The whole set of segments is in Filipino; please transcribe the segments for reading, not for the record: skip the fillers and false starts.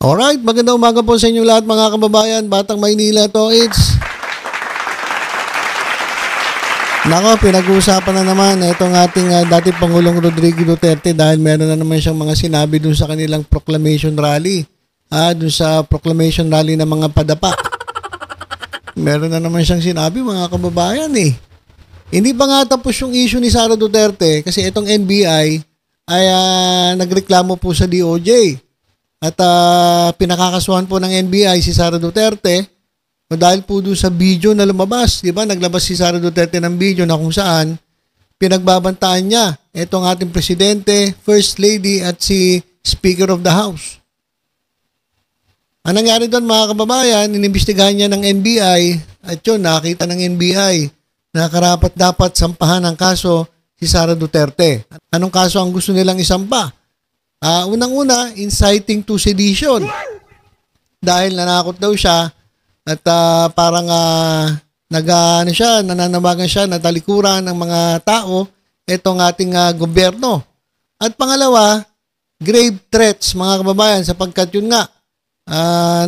Alright, magandang umaga po sa inyong lahat mga kababayan. Batang Maynila to, it's... Nako, pinag-uusapan na naman itong ating dating Pangulong Rodrigo Duterte dahil meron na naman siyang mga sinabi dun sa kanilang proclamation rally. Dun sa proclamation rally ng mga padapa. Meron na naman siyang sinabi mga kababayan eh. Hindi pa nga tapos yung issue ni Sara Duterte kasi itong NBI ay nagreklamo po sa DOJ. At pinakakasuhan po ng NBI si Sara Duterte dahil po doon sa video na lumabas. Diba? Naglabas si Sara Duterte ng video na kung saan pinagbabantaan niya itong ating presidente, first lady at si Speaker of the House. Ang nangyari doon mga kababayan, inimbestigahan niya ng NBI at yun, nakita ng NBI na karapat dapat sampahan ng kaso si Sara Duterte. Anong kaso ang gusto nilang isampa? Unang-una, inciting to sedition. Dahil nanakot daw siya at parang nananawagan siya na talikuran ng mga tao itong ating gobyerno. At pangalawa, grave threats mga kababayan sapagkat yun nga,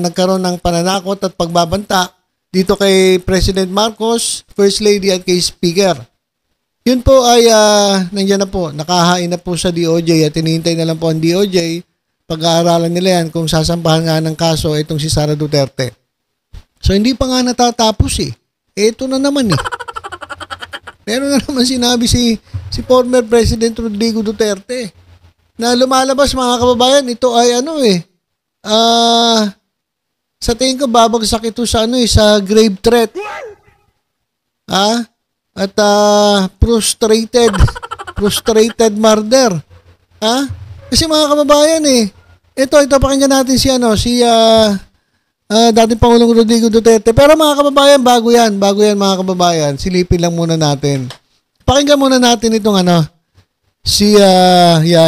nagkaroon ng pananakot at pagbabanta dito kay President Marcos, First Lady at kay Speaker. Yun po ay nandiyan na po, nakahain na po sa DOJ at hinihintay na lang po ang DOJ. Pag-aaralan nila yan kung sasampahan nga ng kaso itong si Sara Duterte. So hindi pa nga natatapos eh. Ito na naman eh. Meron na naman sinabi si former President Rodrigo Duterte na lumalabas mga kababayan, ito ay sa tingin ko babagsak ito sa sa grave threat. At frustrated murder. Kasi mga kababayan ito pakinggan natin si dating Pangulong Rodrigo Duterte. Pero mga kababayan, bago yan mga kababayan, silipin lang muna natin. Pakinggan muna natin itong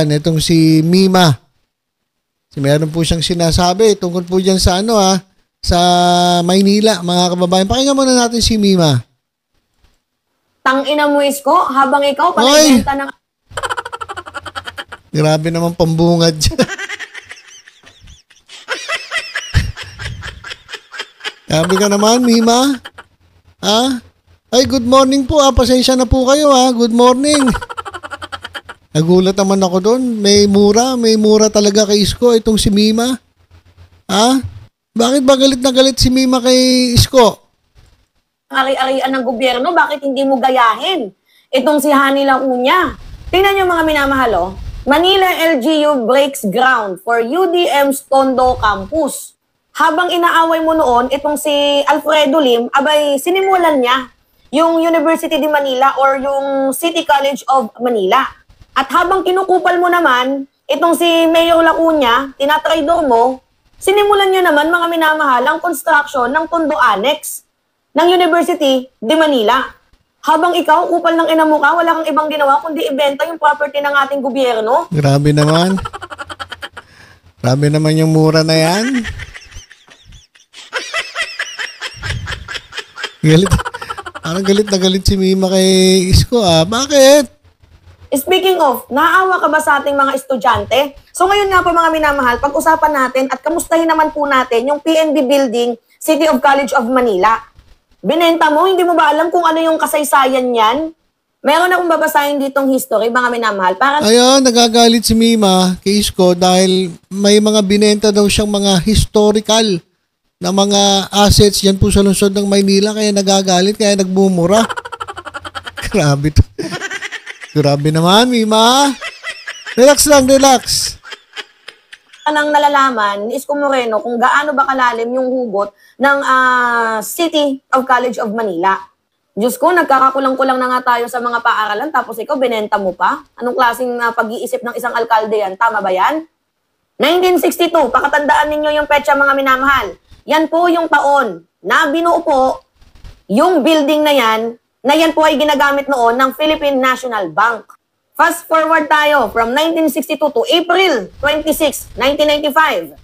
itong si Mima. Meron po siyang sinasabi tungkol po dyan sa sa Maynila, mga kababayan. Pakinggan muna natin si Mima. Tangina mo isko, habang ikaw panibenta ng... Grabe naman pambungad dyan. Grabe ka naman, Mima. Ay, good morning po. Pasensya na po kayo Good morning. Nagulat naman ako doon. May mura talaga kay Isko itong si Mima. Bakit ba galit na galit si Mima kay Isko? Ari-arian ng gobyerno, bakit hindi mo gayahin itong si Hani Lacuña? Tingnan nyo mga minamahal, Manila LGU breaks ground for UDM's Tondo Campus. Habang inaaway mo noon, itong si Alfredo Lim, abay sinimulan niya yung University de Manila or yung City College of Manila. At habang kinukupal mo naman, itong si Mayor Lacuña, tinatraidor mo, sinimulan niya naman mga minamahal ang construction ng Tondo Annex ng University de Manila. Habang ikaw, kupal ng ina mo ka, wala kang ibang ginawa kundi ibenta yung property ng ating gobyerno. Grabe naman. Grabe naman yung mura na yan. Parang galit na galit si Mima kay Isko Bakit? Speaking of, naaawa ka ba sa ating mga estudyante? So ngayon nga po mga minamahal, pag-usapan natin at kamustahin naman po natin yung PNB Building, City of College of Manila. Binenta mo, hindi mo ba alam kung ano yung kasaysayan yan? Meron akong babasahin ditong history, mga minamahal. Ayun, nagagalit si Mima kay Isko dahil may mga binenta daw siyang mga historical na mga assets yan po sa lungsod ng Maynila kaya nagagalit, kaya nagbumura. Grabe to. Grabe naman, Mima. Relax lang, relax. Nang nalalaman ni Isko Moreno kung gaano ba kalalim yung hugot ng City of College of Manila. Diyos ko, nagkakakulang-kulang na nga tayo sa mga paaralan tapos ikaw binenta mo pa? Anong klaseng pag-iisip ng isang alkalde yan? Tama ba yan? 1962, pakatandaan ninyo yung petsa mga minamahal. Yan po yung taon na binuo po yung building na yan po ay ginagamit noon ng Philippine National Bank. Fast forward tayo from 1962 to April 26, 1995.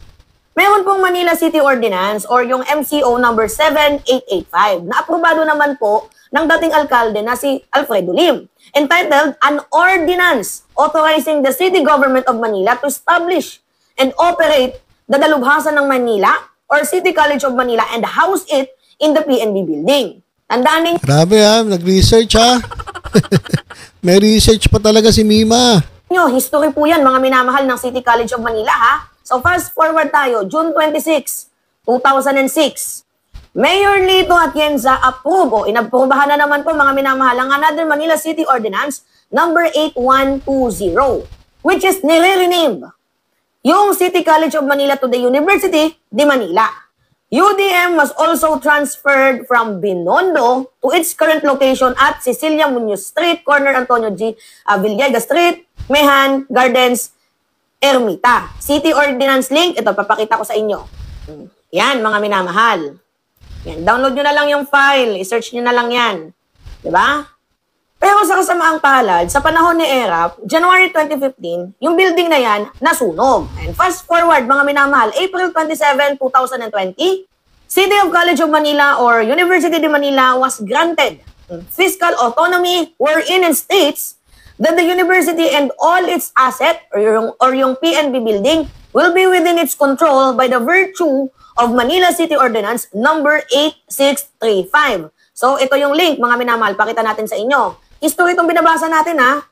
Meron pong Manila City Ordinance or yung MCO number 7885 na aprobado naman po ng dating alkalde na si Alfredo Lim, entitled An Ordinance Authorizing the City Government of Manila to Establish and Operate dadalubhasan ng Manila or City College of Manila and house it in the PNB building. Tandaan ninyo, Grabe nag-research May research pa talaga si Mima. history po yan, mga minamahal ng City College of Manila, ha? So fast forward tayo, June 26, 2006. Mayor Lito Atienza approve o inaprubahan na naman po mga minamahal ang Another Manila City Ordinance number 8120, which is nire-rename yung City College of Manila to the University de Manila. UDM was also transferred from Binondo to its current location at Cecilia Muñoz Street, corner Antonio G. Villegas Street, Mehan Gardens, Ermita. City Ordinance link, ito papakita ko sa inyo. Yan mga minamahal. Yan, download nyo na lang yung file, i-search nyo na lang yan. Diba? Pero sa kasamaang palad, sa panahon ni ERAP, January 2015, yung building na yan, nasunog. And fast forward, mga minamahal, April 27, 2020, City of College of Manila or University de Manila was granted fiscal autonomy wherein it states that the university and all its asset or yung PNB building will be within its control by the virtue of Manila City Ordinance number 8635. So, ito yung link, mga minamahal. Pakita natin sa inyo. History itong binabasa natin, ha?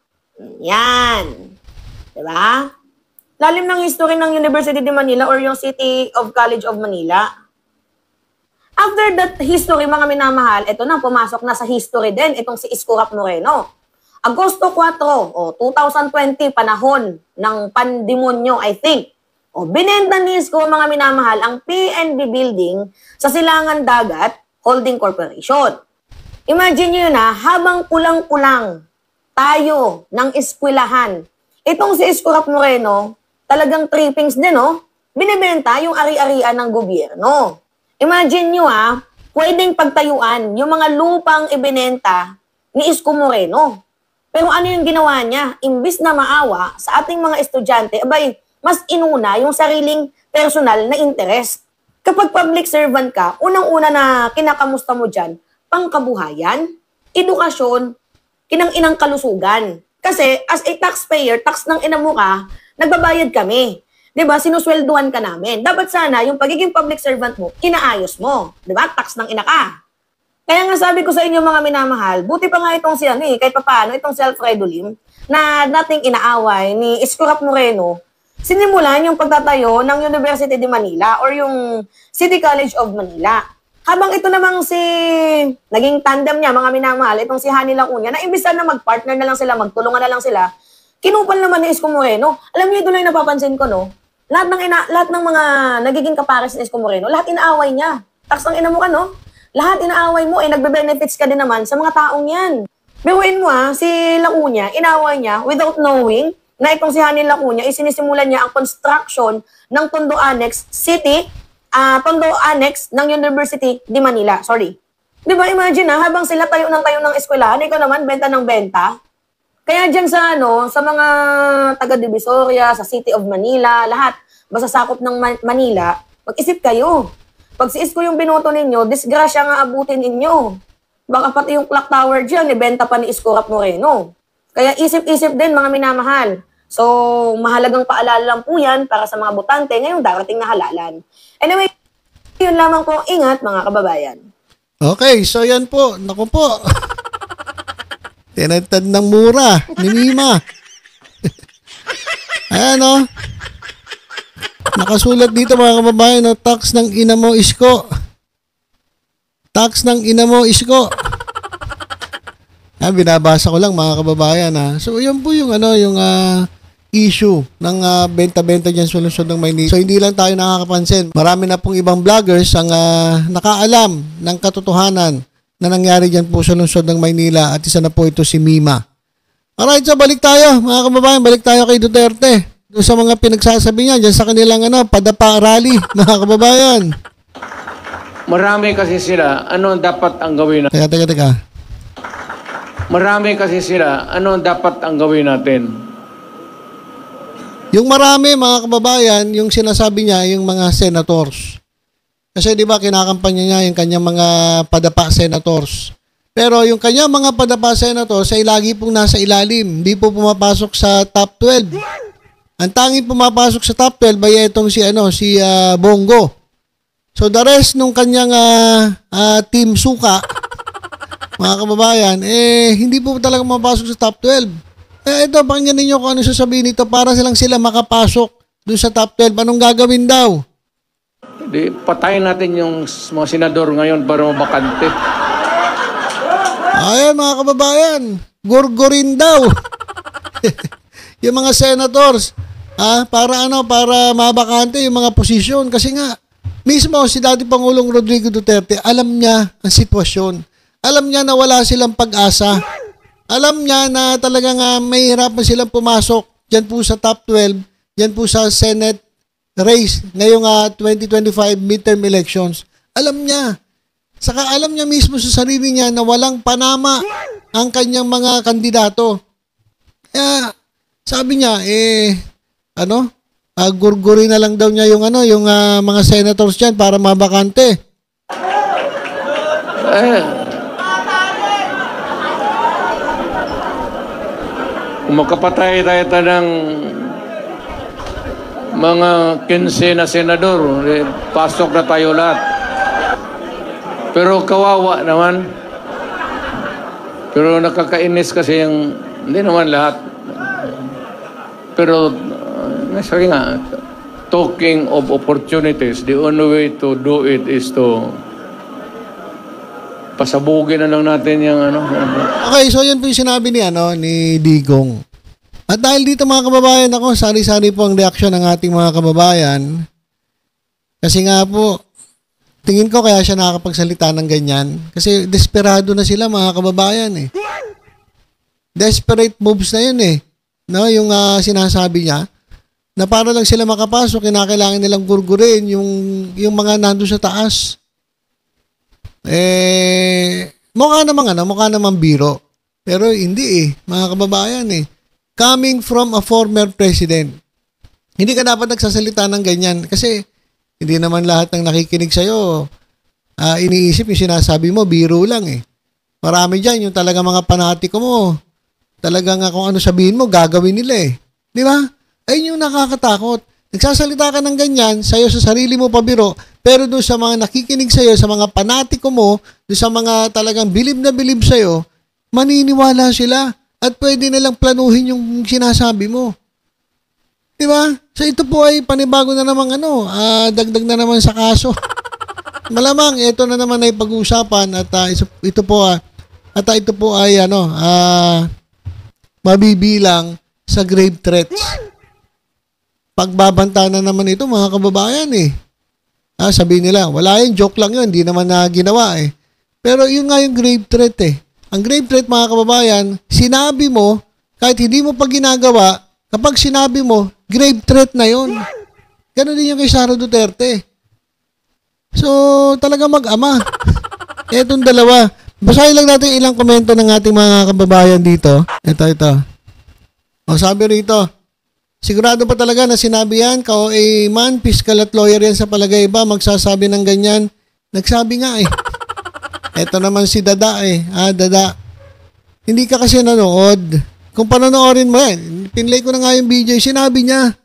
Yan. Diba? Lalim ng history ng University de Manila or yung City of College of Manila. After that history, mga minamahal, ito na, pumasok na sa history din, itong si Isko Rap Moreno. Agosto 4, 2020, panahon ng pandemonyo, I think. Binenta ni Isko, mga minamahal, ang PNB building sa Silangan Dagat Holding Corporation. Imagine nyo na, habang kulang-kulang tayo ng eskwelahan, itong si Isko Rap Moreno, talagang trippings din, binibenta yung ari-arian ng gobyerno. Imagine nyo pwedeng pagtayuan yung mga lupang ibinenta ni Isko Moreno. Pero ano yung ginawa niya? Imbis na maawa sa ating mga estudyante, abay, mas inuna yung sariling personal na interest. Kapag public servant ka, unang-una na kinakamusta mo dyan, pangkabuhayan, edukasyon, kinang-inang kalusugan. Kasi as a taxpayer, tax ng ina mo ka, nagbabayad kami. 'Di ba? Sinuswelduhan ka namin. Dapat sana yung pagiging public servant mo, inaayos mo. 'Di ba? Tax ng ina ka. Kaya nga sabi ko sa inyo mga minamahal, buti pa nga itong kahit papaano, itong self-redolim, na dating inaaway ni Isko Rap Moreno, sinimulan yung pagtatayo ng University de Manila or yung City College of Manila. Habang ito namang naging tandem niya, mga minamahal, itong si Hani Lacuna, na imbis na mag-partner na lang sila, magtulungan na lang sila, kinupal naman ni Isko Moreno. Alam niyo, ito lang yung napapansin ko, no? Lahat ng mga nagiging kapares ni Isko Moreno, lahat inaaway niya. Tax ng ina mo ka, no? Lahat inaaway mo, nagbe-benefits ka din naman sa mga taong yan. Biruin mo si Lacuna, inaaway niya without knowing na itong si Hani Lacuna, isinisimulan niya ang construction ng Tondo Annex City, Tondo Annex ng University de Manila. Sorry. Di ba, imagine habang sila tayo ng eskwelahan, ikaw naman, benta ng benta. Kaya dyan sa mga taga-Divisoria, sa City of Manila, lahat, masasakop ng Manila, mag-isip kayo. Pag si Isko yung binoto ninyo, disgrasya nga abutin ninyo. Baka pati yung clock tower dyan, ibenta pa ni Isko Rap Moreno. Kaya isip-isip din, mga minamahal. So, mahalagang paalala lang po yan para sa mga botante ngayong darating na halalan. Anyway, yun lamang po. Ingat, mga kababayan. Okay, so yan po. Naku po. Tinatad ng mura ni Mima. Ayan nakasulat dito mga kababayan, tax ng ina mo, Isko. Tax ng ina mo, Isko. Binabasa ko lang mga kababayan. So yan po yung issue ng benta-benta dyan sa lungsod ng Maynila. So hindi lang tayo nakakapansin. Marami na pong ibang vloggers ang nakaalam ng katotohanan na nangyari dyan po sa lungsod ng Maynila at isa na po ito si Mima. Alright, so balik tayo mga kababayan. Balik tayo kay Duterte. Doon sa mga pinagsasabi niya dyan sa kanilang padapa rally mga kababayan. Marami kasi sila. Ano dapat ang gawin natin? Teka. Marami kasi sila. Ano dapat ang gawin natin? Yung marami mga kababayan, yung sinasabi niya, yung mga senators. Kasi di ba kinakampanya niya yung kanyang mga padapa senators. Pero yung kanyang mga padapa senators ay lagi pong nasa ilalim. Hindi po pumapasok sa top 12. Ang tanging pumapasok sa top 12 ay itong si Bongo. So the rest nung kanyang team suka, mga kababayan, hindi po talaga mapasok sa top 12. Ito, pakinggan ninyo kung ano sasabihin nito para sila makapasok doon sa top 12. Anong gagawin daw? Di, patayin natin yung mga senador ngayon para mabakante. Ayan mga kababayan, gurgurin daw. Yung mga senators, para mabakante yung mga posisyon. Kasi nga, mismo si Dating Pangulong Rodrigo Duterte, alam niya ang sitwasyon. Alam niya na wala silang pag-asa. Alam niya na talagang may hirapan silang pumasok dyan po sa top 12, dyan po sa Senate race ngayong 2025 midterm elections. Alam niya. Saka alam niya mismo sa sarili niya na walang panama ang kanyang mga kandidato. Kaya sabi niya, gurguri na lang daw niya yung mga senators dyan para mabakante. Kung magkapatay tayo ng mga 15 na senador, pasok na tayo lahat. Pero kawawa naman. Pero nakakainis kasi hindi naman lahat. Pero, sabi nga, talking of opportunities, the only way to do it is to pasabugin na lang natin yung Okay, so yun po yung sinabi ni Digong. At dahil dito mga kababayan, sari-sari po ang reaksyon ng ating mga kababayan. Kasi nga po, tingin ko kaya siya nakakapagsalita ng ganyan. Kasi desperado na sila mga kababayan eh. Desperate moves na yun eh. No, yung sinasabi niya, na para lang sila makapasok, kinakailangan nilang gurgurin yung mga nandun sa taas. Mukha namang biro. Pero hindi mga kababayan Coming from a former president. Hindi ka dapat nagsasalita ng ganyan kasi hindi naman lahat ng nakikinig sa'yo iniisip yung sinasabi mo, biro lang Marami dyan yung talaga mga panatiko mo. Talagang kung ano sabihin mo, gagawin nila Di ba? Ayun yung nakakatakot. Nagsasalita ka ng ganyan, sa'yo sa sarili mo pabiro, pero doon sa mga nakikinig sa'yo, sa mga panatiko mo, doon sa mga talagang bilib na bilib sa'yo, maniniwala sila at pwede nilang planuhin yung sinasabi mo. Di ba? So ito po ay panibago na namang dagdag na naman sa kaso. Malamang ito na naman ay pag-uusapan at ito po ay mabibilang sa grave threats. Pagbabanta na naman ito mga kababayan sabihin nila, wala yun, joke lang yun, hindi naman na ginawa Pero yun nga yung grave threat Ang grave threat mga kababayan, sinabi mo, kahit hindi mo pa ginagawa, kapag sinabi mo, grave threat na yun. Ganon din yung kay Sara Duterte. So, talaga mag-ama. Etong dalawa. Basahin lang natin ilang komento ng ating mga kababayan dito. Ito. Sabi rito, sigurado pa talaga na sinabi yan, man, fiscal at lawyer yan sa palagay ba, magsasabi ng ganyan. Nagsabi nga Ito naman si Dada Dada. Hindi ka kasi nanood. Kung panonoorin mo pinlay ko na nga yung video, sinabi niya.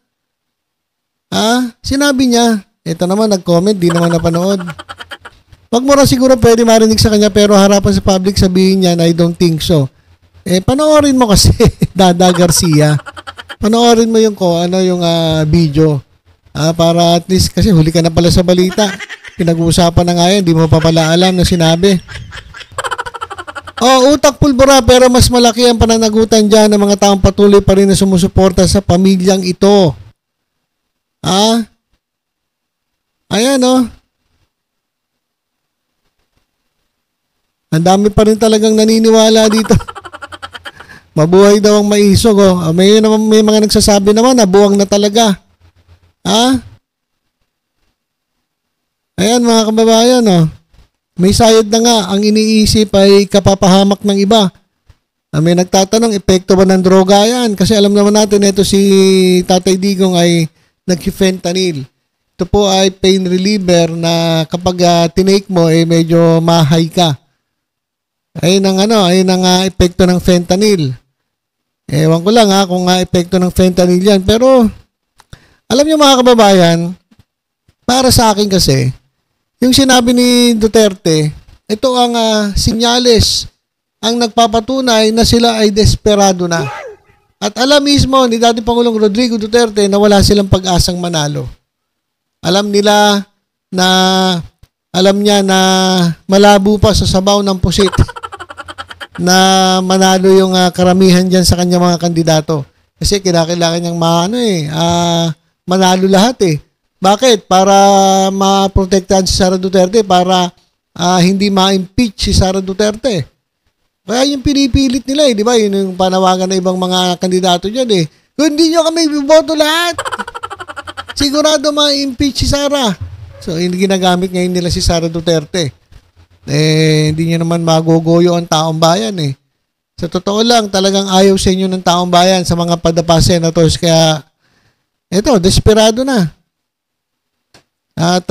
Sinabi niya. Ito naman, nag-comment, di naman napanood. Wag mo rin siguro pwede marinig sa kanya, pero harapan sa public sabihin niya na I don't think so. Panoorin mo kasi, Dada Garcia. Panoorin mo yung video. Para at least, kasi huli ka na pala sa balita. Pinag-uusapan na nga yun, di mo pa pala alam na sinabi. Utak pulbura pero mas malaki ang pananagutan dyan ng mga taong patuloy pa rin na sumusuporta sa pamilyang ito. Ayan Ang dami pa rin talagang naniniwala dito. Mabuhay daw ang maisog may mga nagsasabi naman na buwang na talaga. Ayan mga kababayan may sayad na nga, ang iniisip ay kapapahamak ng iba. May nagtatanong, epekto ba ng droga yan? Kasi alam naman natin, ito si Tatay Digong ay nag-fentanyl. Ito po ay pain reliever na kapag tinake mo, medyo mahay ka. Ayun ang epekto ng fentanyl. Ewan ko lang kung epekto ng fentanyl yan. Pero Alam niyo mga kababayan, para sa akin kasi, yung sinabi ni Duterte, ito ang sinyales ang nagpapatunay na sila ay desperado na. At alam mismo ni dating Pangulong Rodrigo Duterte na wala silang pag-asang manalo. Alam nila na, alam niya na malabo pa sa sabaw ng pusit na manalo yung karamihan dyan sa kanyang mga kandidato. Kasi kinakailangan niyang manalo lahat eh. Bakit? Para maprotektahan si Sara Duterte, para hindi ma-impeach si Sara Duterte. Kaya yung pinipilit nila di ba? Yun yung panawagan ng ibang mga kandidato dyan eh. Kung hindi nyo kami biboto lahat, sigurado ma-impeach si Sara. So, hindi ginagamit ngayon nila si Sara Duterte. Hindi nyo naman magugoyo ang taong bayan eh. Sa totoo lang, talagang ayaw sa inyo ng taong bayan sa mga padapa senators. Kaya, eto, desperado na. At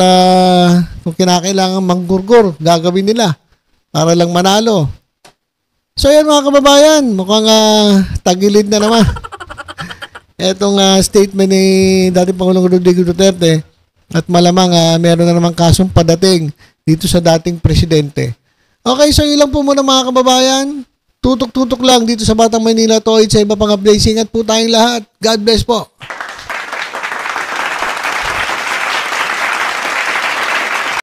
kung kinakailangan manggurgur, gagawin nila para lang manalo. So yan mga kababayan, mukhang tagilid na naman. Etong statement ni dating Pangulong Rodrigo Duterte at malamang meron na namang kasong padating dito sa dating presidente. Okay, so ilang po muna mga kababayan. Tutok-tutok lang dito sa Batang Manila Toy sa iba pang updates. Ingat po tayong lahat. God bless po.